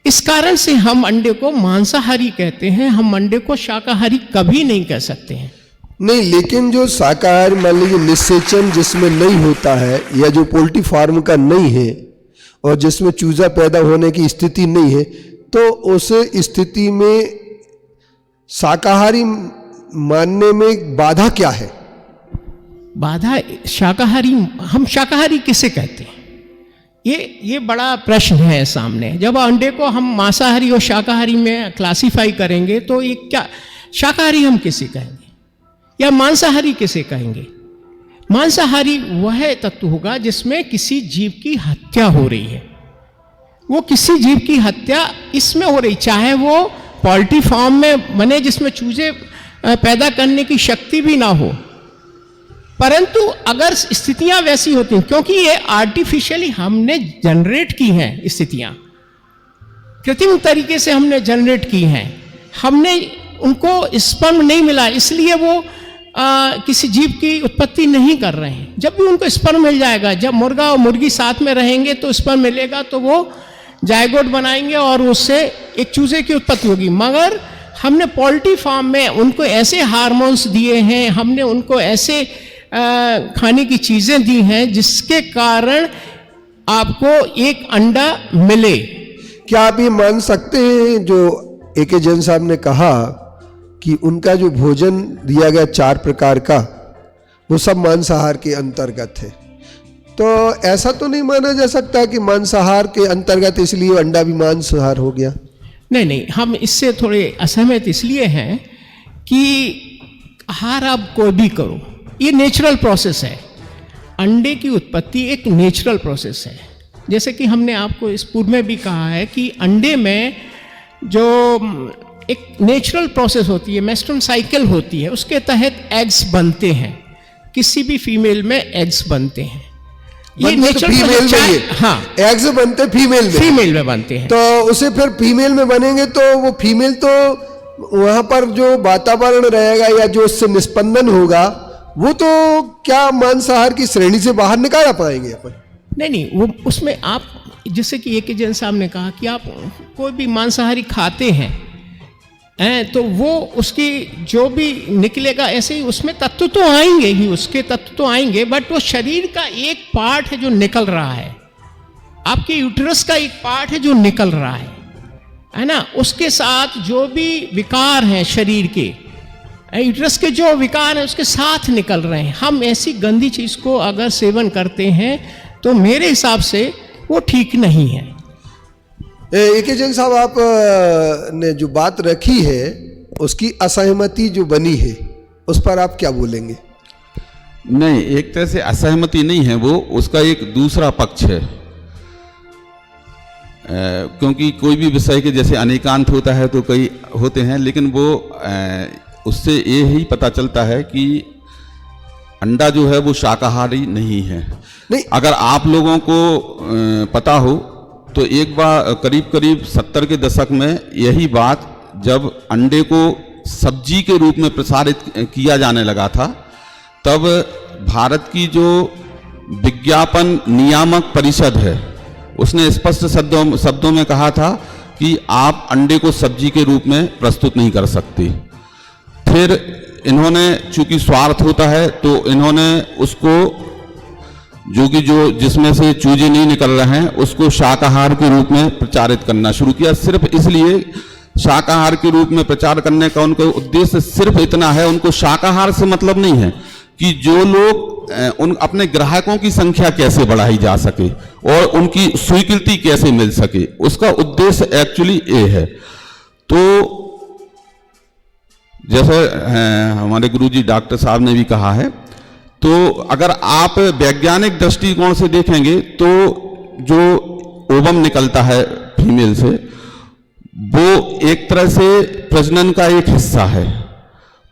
S4: इस कारण से हम अंडे को मांसाहारी कहते हैं, हम अंडे को शाकाहारी कभी नहीं कह सकते हैं।
S2: नहीं, लेकिन जो शाकाहारी मान लीजिए निषेचन जिसमें नहीं होता है या जो पोल्ट्री फार्म का नहीं है और जिसमें चूजा पैदा होने की स्थिति नहीं है, तो उस स्थिति में शाकाहारी मानने में बाधा क्या है?
S4: बाधा शाकाहारी, हम शाकाहारी किसे कहते हैं? ये बड़ा प्रश्न है सामने। जब अंडे को हम मांसाहारी और शाकाहारी में क्लासिफाई करेंगे तो ये क्या, शाकाहारी हम किसे कहेंगे या मांसाहारी किसे कहेंगे? मांसाहारी वह तत्व होगा जिसमें किसी जीव की हत्या हो रही है। वो किसी जीव की हत्या इसमें हो रही, चाहे वो पोल्ट्री फार्म में बने जिसमें चूजे पैदा करने की शक्ति भी ना हो, परंतु अगर स्थितियां वैसी होती हैं, क्योंकि ये आर्टिफिशियली हमने जनरेट की हैं, स्थितियां कृत्रिम तरीके से हमने जनरेट की हैं, हमने उनको स्पर्म नहीं मिला इसलिए वो किसी जीव की उत्पत्ति नहीं कर रहे हैं। जब भी उनको स्पर्म मिल जाएगा, जब मुर्गा और मुर्गी साथ में रहेंगे तो स्पर्म मिलेगा तो वो जायगोट बनाएंगे और उससे एक चूजे की उत्पत्ति होगी। मगर हमने पोल्ट्री फार्म में उनको ऐसे हार्मोन्स दिए हैं, हमने उनको ऐसे खाने की चीज़ें दी हैं जिसके कारण आपको एक अंडा मिले।
S2: क्या आप ये मान सकते हैं जो ए.के. जैन साहब ने कहा कि उनका जो भोजन दिया गया 4 प्रकार का वो सब मांसाहार के अंतर्गत है, तो ऐसा तो नहीं माना जा सकता कि मांसाहार के अंतर्गत इसलिए अंडा भी मांसाहार हो गया?
S4: नहीं, हम इससे थोड़े असहमत इसलिए हैं कि आहार आप कोई भी करो, ये नेचुरल प्रोसेस है। अंडे की उत्पत्ति एक नेचुरल प्रोसेस है। जैसे कि हमने आपको इस पूर्व में भी कहा है कि अंडे में जो एक नेचुरल प्रोसेस होती है, मेस्ट्रुअल साइकिल होती है, उसके तहत एग्स बनते हैं। किसी भी फीमेल में एग्स बनते हैं। ये नेचुरल
S2: फीमेल में ही,
S4: हाँ,
S2: एग्स बनते फीमेल में
S4: बनते हैं।
S2: तो उसे फिर फीमेल में बनेंगे तो वो फीमेल तो वहां पर जो वातावरण रहेगा या जो उससे निस्पंदन होगा वो तो क्या मांसाहार की श्रेणी से बाहर निकाल पाएंगे अपन?
S4: नहीं, वो उसमें आप जैसे कि ए.के. जैन साहब ने कहा कि आप कोई भी मांसाहारी खाते हैं तो वो उसकी जो भी निकलेगा ऐसे ही उसमें तत्व तो आएंगे ही, उसके तत्व तो आएंगे, बट वो शरीर का एक पार्ट है जो निकल रहा है, आपके यूट्रस का एक पार्ट है जो निकल रहा है ना। उसके साथ जो भी विकार हैं शरीर के, यूट्रस के जो विकार हैं उसके साथ निकल रहे हैं। हम ऐसी गंदी चीज़ को अगर सेवन करते हैं तो मेरे हिसाब से वो ठीक नहीं है।
S2: ए.के. जैन साहब, आप ने जो बात रखी है उसकी असहमति जो बनी है उस पर आप क्या बोलेंगे?
S3: नहीं, एक तरह से असहमति नहीं है, वो उसका एक दूसरा पक्ष है। क्योंकि कोई भी विषय के जैसे अनेकांत होता है तो कई होते हैं, लेकिन वो उससे ये ही पता चलता है कि अंडा जो है वो शाकाहारी नहीं है।
S2: नहीं,
S3: अगर आप लोगों को पता हो तो एक बार करीब 70 के दशक में यही बात जब अंडे को सब्जी के रूप में प्रसारित किया जाने लगा था, तब भारत की जो विज्ञापन नियामक परिषद है उसने स्पष्ट शब्दों में कहा था कि आप अंडे को सब्जी के रूप में प्रस्तुत नहीं कर सकते। फिर इन्होंने, चूंकि स्वार्थ होता है, तो इन्होंने उसको जो जिसमें से चूजे नहीं निकल रहे हैं उसको शाकाहार के रूप में प्रचारित करना शुरू किया। सिर्फ इसलिए शाकाहार के रूप में प्रचार करने का उनका उद्देश्य सिर्फ इतना है, उनको शाकाहार से मतलब नहीं है कि जो लोग उन अपने ग्राहकों की संख्या कैसे बढ़ाई जा सके और उनकी स्वीकृति कैसे मिल सके, उसका उद्देश्य एक्चुअली ये है। तो जैसे हमारे गुरुजी डॉक्टर साहब ने भी कहा है, तो अगर आप वैज्ञानिक दृष्टिकोण से देखेंगे तो जो ओवम निकलता है फीमेल से वो एक तरह से प्रजनन का एक हिस्सा है,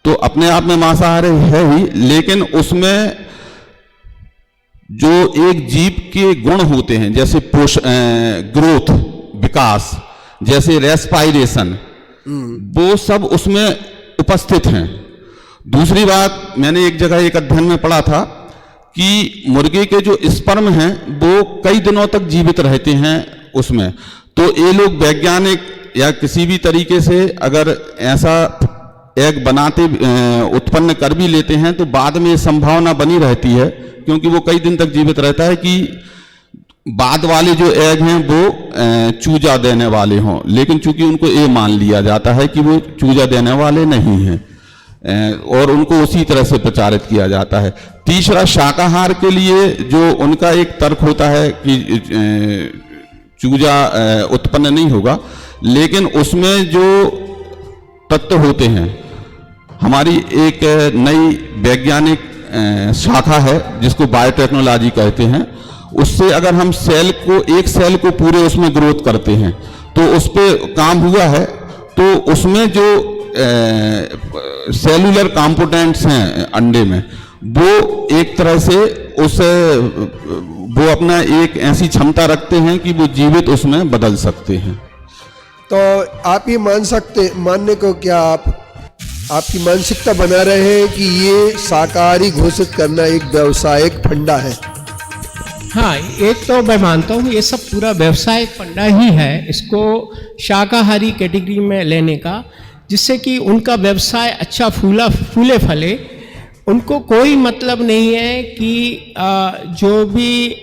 S3: तो अपने आप में मांसाहारी है ही, लेकिन उसमें जो एक जीव के गुण होते हैं जैसे ग्रोथ, विकास, जैसे रेस्पायरेशन, वो सब उसमें उपस्थित हैं। दूसरी बात, मैंने एक जगह एक अध्ययन में पढ़ा था कि मुर्गे के जो स्पर्म हैं वो कई दिनों तक जीवित रहते हैं उसमें। तो ये लोग वैज्ञानिक या किसी भी तरीके से अगर ऐसा एग बनाते उत्पन्न कर भी लेते हैं तो बाद में संभावना बनी रहती है, क्योंकि वो कई दिन तक जीवित रहता है, कि बाद वाले जो एग हैं वो चूजा देने वाले हों, लेकिन चूंकि उनको ये मान लिया जाता है कि वो चूजा देने वाले नहीं हैं, और उनको उसी तरह से प्रचारित किया जाता है। तीसरा, शाकाहार के लिए जो उनका एक तर्क होता है कि चूजा उत्पन्न नहीं होगा, लेकिन उसमें जो तत्व होते हैं, हमारी एक नई वैज्ञानिक शाखा है जिसको बायोटेक्नोलॉजी कहते हैं, उससे अगर हम एक सेल को पूरे उसमें ग्रोथ करते हैं तो उस पर काम हुआ है। तो उसमें जो सेलुलर कंपोनेंट्स हैं अंडे में, वो एक तरह से वो अपना एक ऐसी क्षमता रखते हैं कि वो जीवित उसमें बदल सकते हैं।
S2: तो आप ये मानने को क्या आपकी मानसिकता बना रहे हैं कि ये शाकाहारी घोषित करना एक व्यावसायिक फंडा है?
S4: हाँ, एक तो मैं मानता हूँ ये सब पूरा व्यवसायिक फंडा ही है, इसको शाकाहारी कैटेगरी में लेने का, जिससे कि उनका व्यवसाय अच्छा फूले फले। उनको कोई मतलब नहीं है कि जो भी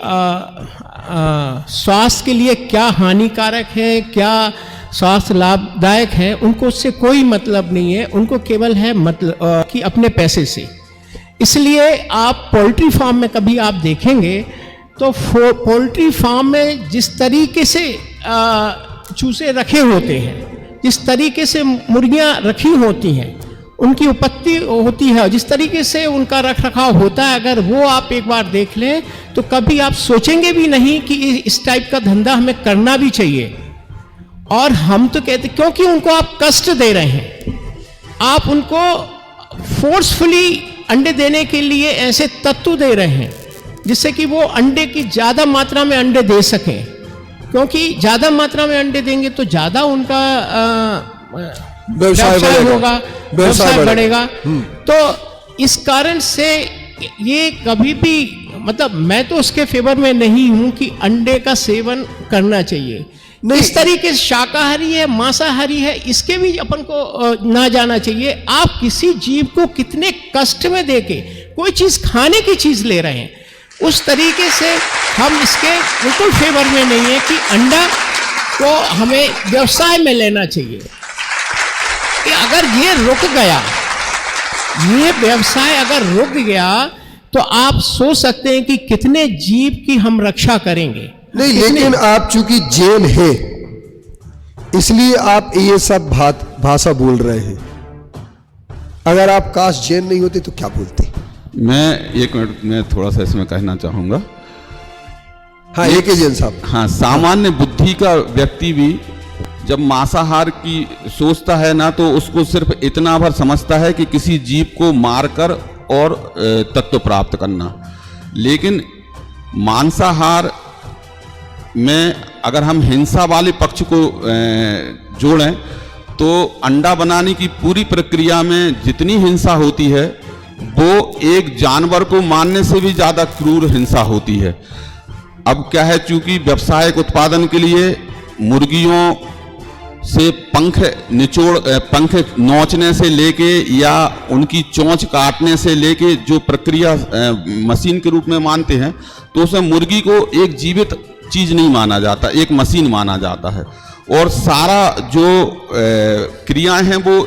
S4: स्वास्थ्य के लिए क्या हानिकारक है, क्या स्वास्थ्य लाभदायक है, उनको उससे कोई मतलब नहीं है। उनको केवल है मतलब कि अपने पैसे से। इसलिए आप पोल्ट्री फार्म में कभी आप देखेंगे तो पोल्ट्री फार्म में जिस तरीके से चूजे रखे होते हैं, जिस तरीके से मुर्गियां रखी होती हैं, उनकी उत्पत्ति होती है, जिस तरीके से उनका रख रखाव होता है, अगर वो आप एक बार देख लें तो कभी आप सोचेंगे भी नहीं कि इस टाइप का धंधा हमें करना भी चाहिए। और हम तो कहते, क्योंकि उनको आप कष्ट दे रहे हैं, आप उनको फोर्सफुली अंडे देने के लिए ऐसे तत्व दे रहे हैं जिससे कि वो अंडे की ज़्यादा मात्रा में अंडे दे सकें, क्योंकि ज़्यादा मात्रा में अंडे देंगे तो ज़्यादा उनका व्यवसाय होगा, व्यवसाय बढ़ेगा। तो इस कारण से ये कभी भी, मतलब मैं तो उसके फेवर में नहीं हूं कि अंडे का सेवन करना चाहिए। इस तरीके से शाकाहारी है, मांसाहारी है, इसके भी अपन को ना जाना चाहिए। आप किसी जीव को कितने कष्ट में देके कोई चीज खाने की चीज ले रहे हैं, उस तरीके से हम इसके बिल्कुल फेवर में नहीं है कि अंडा को हमें व्यवसाय में लेना चाहिए। कि अगर ये रुक गया, ये व्यवसाय अगर रुक गया, तो आप सोच सकते हैं कि कितने जीव की हम रक्षा करेंगे।
S2: नहीं, लेकिन आप चूंकि जैन हैं, इसलिए आप ये सब भाषा बोल रहे हैं। अगर आप काश जैन नहीं होते तो क्या बोलते?
S3: मैं 1 मिनट में थोड़ा सा इसमें कहना चाहूंगा।
S2: हाँ, एक जैन साहब।
S3: हाँ, सामान्य बुद्धि का व्यक्ति भी जब मांसाहार की सोचता है ना, तो उसको सिर्फ इतना भर समझता है कि किसी जीव को मारकर और तत्व प्राप्त करना। लेकिन मांसाहार में अगर हम हिंसा वाले पक्ष को जोड़ें तो अंडा बनाने की पूरी प्रक्रिया में जितनी हिंसा होती है वो एक जानवर को मारने से भी ज़्यादा क्रूर हिंसा होती है। अब क्या है, चूंकि व्यावसायिक उत्पादन के लिए मुर्गियों से पंख नोचने से लेके या उनकी चोंच काटने से लेके जो प्रक्रिया मशीन के रूप में मानते हैं, तो उसमें मुर्गी को एक जीवित चीज नहीं माना जाता, एक मशीन माना जाता है। और सारा जो क्रियाएं हैं वो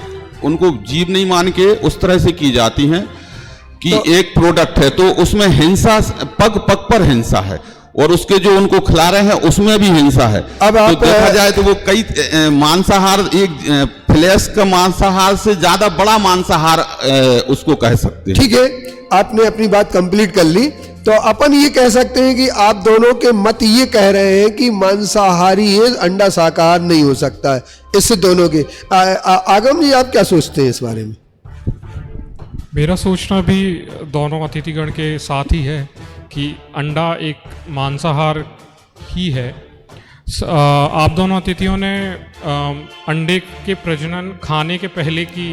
S3: उनको जीव नहीं मान के उस तरह से की जाती हैं कि तो एक प्रोडक्ट है, तो उसमें हिंसा पग पग पर हिंसा है, और उसके जो उनको खिला रहे हैं उसमें भी हिंसा है। अब तो देखा जाए तो वो कई मांसाहार, एक फ्लैश का मांसाहार से ज्यादा बड़ा मांसाहार उसको कह सकते हैं। ठीक
S2: है, आपने अपनी बात कंप्लीट कर ली। तो अपन ये कह सकते हैं कि आप दोनों के मत ये कह रहे हैं कि मांसाहारी है, अंडा शाकाहार नहीं हो सकता है। इससे दोनों के आगम जी, आप क्या सोचते हैं इस बारे में?
S5: मेरा सोचना भी दोनों अतिथिगण के साथ ही है कि अंडा एक मांसाहार ही है। आप दोनों अतिथियों ने अंडे के प्रजनन खाने के पहले की,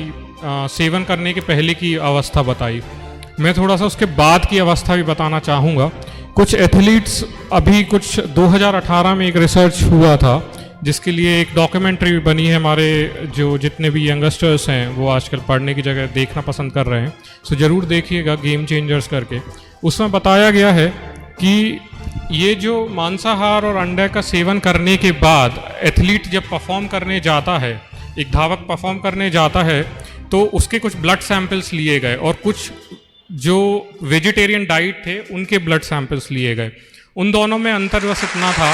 S5: सेवन करने के पहले की अवस्था बताई। मैं थोड़ा सा उसके बाद की अवस्था भी बताना चाहूँगा। कुछ एथलीट्स, अभी कुछ 2018 में एक रिसर्च हुआ था जिसके लिए एक डॉक्यूमेंट्री भी बनी है। हमारे जो जितने भी यंगस्टर्स हैं वो आजकल पढ़ने की जगह देखना पसंद कर रहे हैं, सो ज़रूर देखिएगा, गेम चेंजर्स करके। उसमें बताया गया है कि ये जो मांसाहार और अंडे का सेवन करने के बाद एथलीट जब परफॉर्म करने जाता है, एक धावक परफॉर्म करने जाता है, तो उसके कुछ ब्लड सैंपल्स लिए गए और कुछ जो वेजिटेरियन डाइट थे उनके ब्लड सैंपल्स लिए गए। उन दोनों में अंतर बस इतना था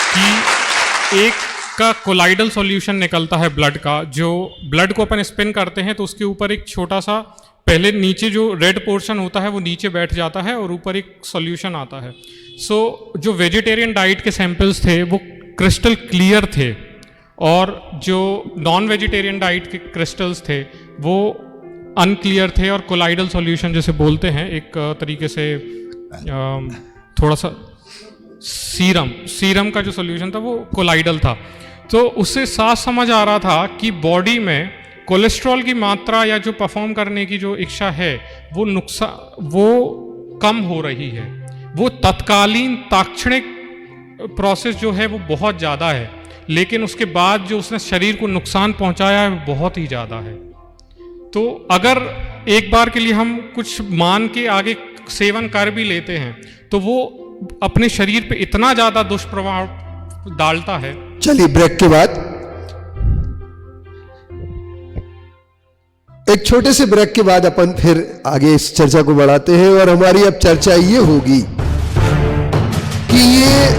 S5: कि एक का कोलाइडल सॉल्यूशन निकलता है ब्लड का, जो ब्लड को अपन स्पिन करते हैं तो उसके ऊपर एक छोटा सा पहले नीचे जो रेड पोर्शन होता है वो नीचे बैठ जाता है और ऊपर एक सॉल्यूशन आता है। सो जो वेजिटेरियन डाइट के सैंपल्स थे वो क्रिस्टल क्लियर थे और जो नॉन वेजिटेरियन डाइट के क्रिस्टल्स थे वो अनक्लियर थे और कोलाइडल सॉल्यूशन जैसे बोलते हैं एक तरीके से थोड़ा सा सीरम का जो सॉल्यूशन था वो कोलाइडल था। तो उससे साफ समझ आ रहा था कि बॉडी में कोलेस्ट्रॉल की मात्रा या जो परफॉर्म करने की जो इच्छा है वो कम हो रही है। वो तत्कालीन ताक्षणिक प्रोसेस जो है वो बहुत ज़्यादा है, लेकिन उसके बाद जो उसने शरीर को नुकसान पहुंचाया है वो बहुत ही ज़्यादा है। तो अगर एक बार के लिए हम कुछ मान के आगे सेवन कर भी लेते हैं तो वो अपने शरीर पे इतना ज़्यादा दुष्प्रभाव डालता है।
S2: चलिए ब्रेक के बाद, एक छोटे से ब्रेक के बाद अपन फिर आगे इस चर्चा को बढ़ाते हैं और हमारी अब चर्चा ये होगी कि ये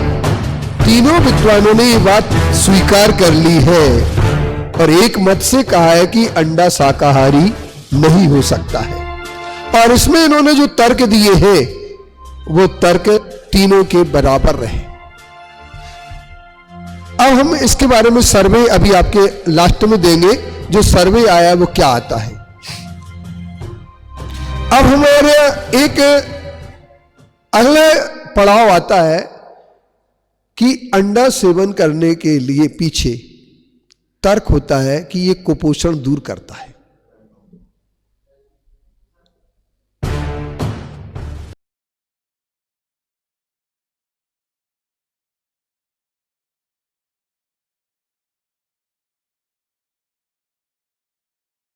S2: तीनों विद्वानों ने ये बात स्वीकार कर ली है और एक मत से कहा है कि अंडा शाकाहारी नहीं हो सकता है, और इसमें इन्होंने जो तर्क दिए हैं वो तर्क तीनों के बराबर रहे। अब हम इसके बारे में सर्वे अभी आपके लास्ट में देंगे, जो सर्वे आया वो क्या आता है। अब हमारे एक अगला पड़ाव आता है कि अंडा सेवन करने के लिए पीछे तर्क होता है कि ये कुपोषण दूर करता है।